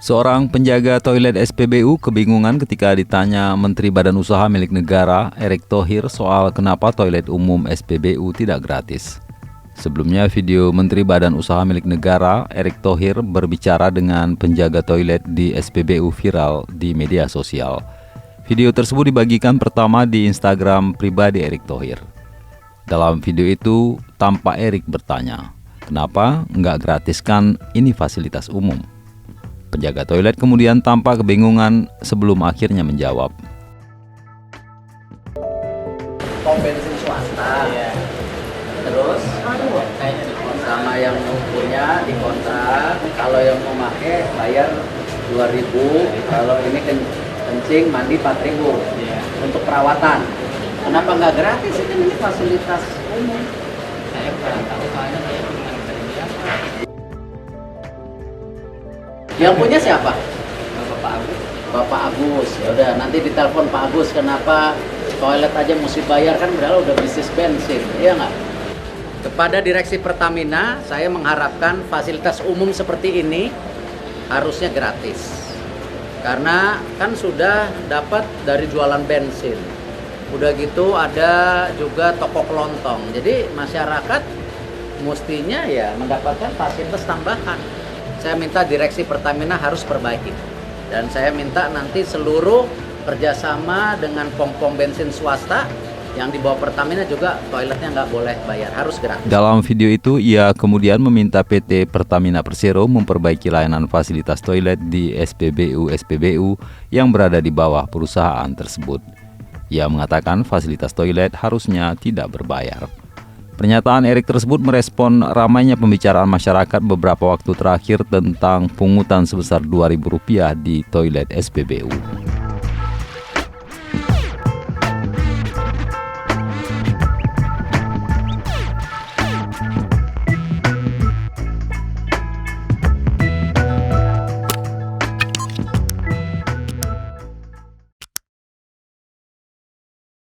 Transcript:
Seorang penjaga toilet SPBU kebingungan ketika ditanya Menteri Badan Usaha Milik Negara Erick Thohir soal kenapa toilet umum SPBU tidak gratis. Sebelumnya, video Menteri Badan Usaha Milik Negara Erick Thohir berbicara dengan penjaga toilet di SPBU viral di media sosial. Video tersebut dibagikan pertama di Instagram pribadi Erick Thohir. Dalam video itu, tampak Erick bertanya, "Kenapa nggak gratiskan ini fasilitas umum?" Penjaga toilet kemudian tampak kebingungan sebelum akhirnya menjawab. Pom bensin swasta, terus sama yang punya dikontrak. Kalau yang mau pakai bayar 2.000, kalau ini kencing mandi 4.000 untuk perawatan. Kenapa nggak gratis? Ini fasilitas umum. Saya kurang tahu soalnya saya cuma kerja. Yang punya siapa? Bapak Agus. Bapak Agus. Ya udah, nanti ditelepon Pak Agus kenapa toilet aja mesti bayar, kan padahal udah bisnis bensin, iya nggak? Kepada Direksi Pertamina, saya mengharapkan fasilitas umum seperti ini harusnya gratis. Karena kan sudah dapat dari jualan bensin. Udah gitu ada juga toko kelontong. Jadi masyarakat mestinya ya mendapatkan fasilitas tambahan. Saya minta Direksi Pertamina harus perbaiki. Dan saya minta nanti seluruh kerjasama dengan pom-pom bensin swasta yang di bawah Pertamina juga toiletnya nggak boleh bayar, harus gratis. Dalam video itu, ia kemudian meminta PT Pertamina Persero memperbaiki layanan fasilitas toilet di SPBU-SPBU yang berada di bawah perusahaan tersebut. Ia mengatakan fasilitas toilet harusnya tidak berbayar. Pernyataan Erick tersebut merespon ramainya pembicaraan masyarakat beberapa waktu terakhir tentang pungutan sebesar Rp2.000 di toilet SPBU.